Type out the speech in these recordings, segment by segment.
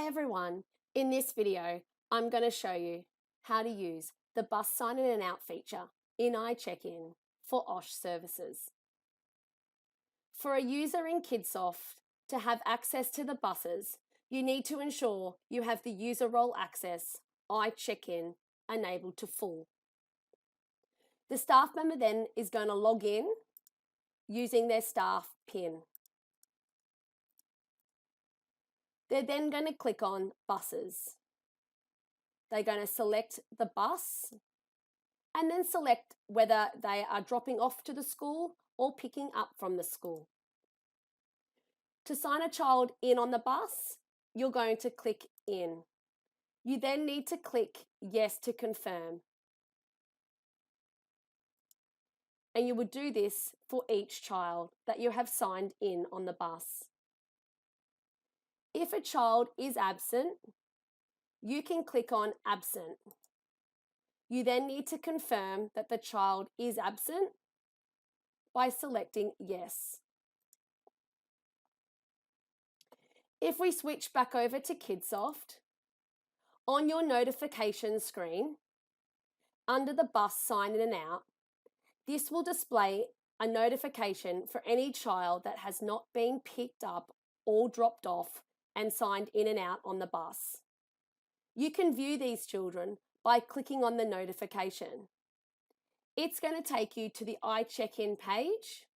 Hi everyone, in this video I'm going to show you how to use the bus sign in and out feature in iCheck-in for OSH services. For a user in Kidsoft to have access to the buses, you need to ensure you have the user role access iCheck-in enabled to full. The staff member then is going to log in using their staff PIN. They're then going to click on buses. They're going to select the bus and then select whether they are dropping off to the school or picking up from the school. To sign a child in on the bus, you're going to click in. You then need to click yes to confirm. And you would do this for each child that you have signed in on the bus. If a child is absent, you can click on absent. You then need to confirm that the child is absent by selecting yes. If we switch back over to Kidsoft, on your notification screen, under the bus sign in and out, this will display a notification for any child that has not been picked up or dropped off and signed in and out on the bus. You can view these children by clicking on the notification. It's going to take you to the iCheck-in page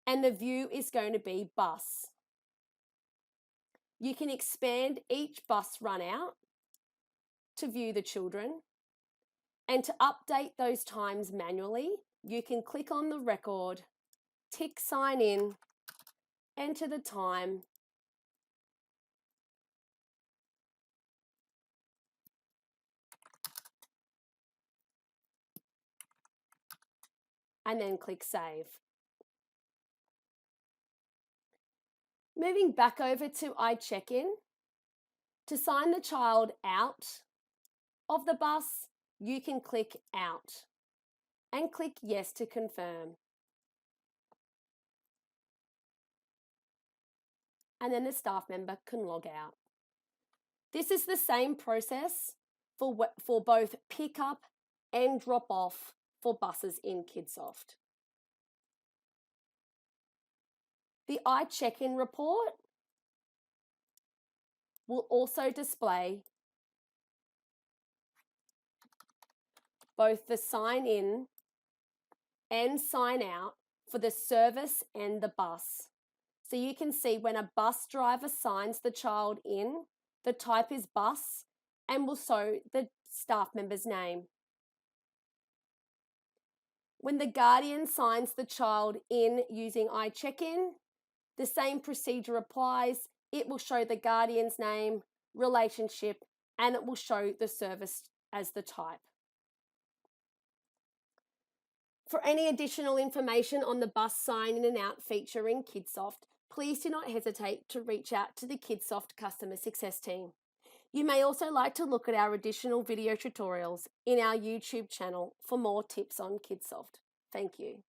and the view is going to be bus. You can expand each bus run out to view the children, and to update those times manually, you can click on the record, tick sign in, enter the time, and then click save. Moving back over to iCheck-in, to sign the child out of the bus, you can click out and click yes to confirm. And then the staff member can log out. This is the same process for both pick up and drop off for buses in Kidsoft. The iCheck-in report will also display both the sign in and sign out for the service and the bus. So you can see when a bus driver signs the child in, the type is bus and will show the staff member's name. When the guardian signs the child in using iCheck-in, the same procedure applies. It will show the guardian's name, relationship, and it will show the service as the type. For any additional information on the bus sign in and out feature in Kidsoft, please do not hesitate to reach out to the Kidsoft customer success team. You may also like to look at our additional video tutorials in our YouTube channel for more tips on Kidsoft. Thank you.